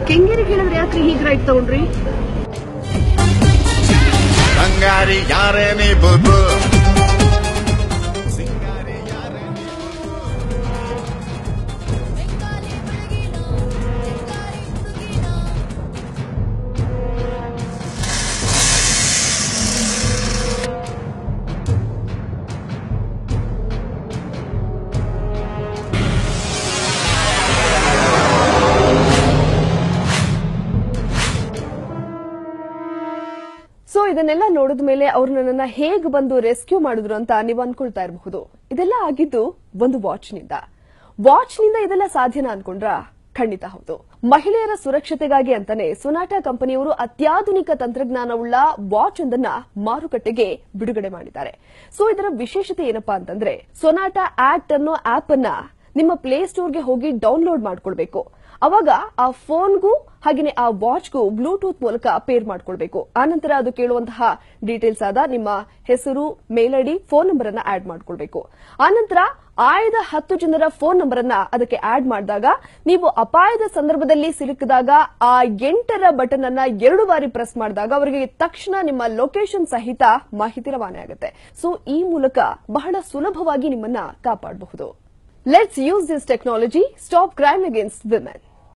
ಕೆಂಗೇರಿ ಕೇಳಿದ್ರೆ ಯಾಕ್ರಿ ಹೀಗೆ ರೈಟ್ ತಗೊಂಡ್ರಿ? ಬಂಗಾರಿ ಯಾರೇ ನೀ ಬುಬು ಸೊ ಇದನ್ನೆಲ್ಲ ನೋಡಿದ ಮೇಲೆ ಅವ್ರು ನನ್ನನ್ನ ಹೇಗೆ ಬಂದು ರೆಸ್ಕ್ಯೂ ಮಾಡಿದ್ರು ಅಂತ ನೀವು ಅನ್ಕೊಳ್ತಾ ಇರಬಹುದು. ಇದೆಲ್ಲ ಆಗಿದ್ದು ಒಂದು ವಾಚ್ನಿಂದ ಇದೆಲ್ಲ ಸಾಧ್ಯನಾ ಅನ್ಕೊಂಡ್ರಾ? ಖಂಡಿತ ಹೌದು. ಮಹಿಳೆಯರ ಸುರಕ್ಷತೆಗಾಗಿ ಅಂತಾನೆ ಸೊನಾಟಾ ಕಂಪನಿಯವರು ಅತ್ಯಾಧುನಿಕ ತಂತ್ರಜ್ಞಾನವುಳ್ಳ ವಾಚ್ ಒಂದನ್ನ ಮಾರುಕಟ್ಟೆಗೆ ಬಿಡುಗಡೆ ಮಾಡಿದ್ದಾರೆ. ಸೊ ಇದರ ವಿಶೇಷತೆ ಏನಪ್ಪಾ ಅಂತಂದ್ರೆ, ಸೊನಾಟಾ ಆಕ್ಟ್ ಅನ್ನೋ ಆಪ್ ಅನ್ನ ನಿಮ್ಮ ಪ್ಲೇ ಸ್ಟೋರ್ಗೆ ಹೋಗಿ ಡೌನ್ಲೋಡ್ ಮಾಡ್ಕೊಳ್ಬೇಕು. ಅವಾಗ ಆ ಫೋನ್ಗೂ ಹಾಗೆಯೇ ಆ ವಾಚ್ಗೂ ಬ್ಲೂಟೂತ್ ಮೂಲಕ ಪೇರ್ ಮಾಡ್ಕೊಳ್ಬೇಕು. ಆನಂತರ ಅದು ಕೇಳುವಂತಹ ಡೀಟೇಲ್ಸ್ ಆದ ನಿಮ್ಮ ಹೆಸರು, ಮೇಲ್ ಐಡಿ, ಫೋನ್ ನಂಬರ್ ಅನ್ನ ಆಡ್ ಮಾಡ್ಕೊಳ್ಬೇಕು. ಆನಂತರ ಆಯ್ದ 10 ಜನರ ಫೋನ್ ನಂಬರ್ ಅನ್ನ ಅದಕ್ಕೆ ಆಡ್ ಮಾಡಿದಾಗ ನೀವು ಅಪಾಯದ ಸಂದರ್ಭದಲ್ಲಿ ಸಿಲುಕಿದಾಗ ಆ 8ರ ಬಟನ್ ಅನ್ನ 2 ಬಾರಿ ಪ್ರೆಸ್ ಮಾಡಿದಾಗ ಅವರಿಗೆ ತಕ್ಷಣ ನಿಮ್ಮ ಲೊಕೇಶನ್ ಸಹಿತ ಮಾಹಿತಿ ರವಾನೆ ಆಗುತ್ತೆ. ಸೊ ಈ ಮೂಲಕ ಬಹಳ ಸುಲಭವಾಗಿ ನಿಮ್ಮನ್ನ ಕಾಪಾಡಬಹುದು. Let's use this technology, stop crime against women.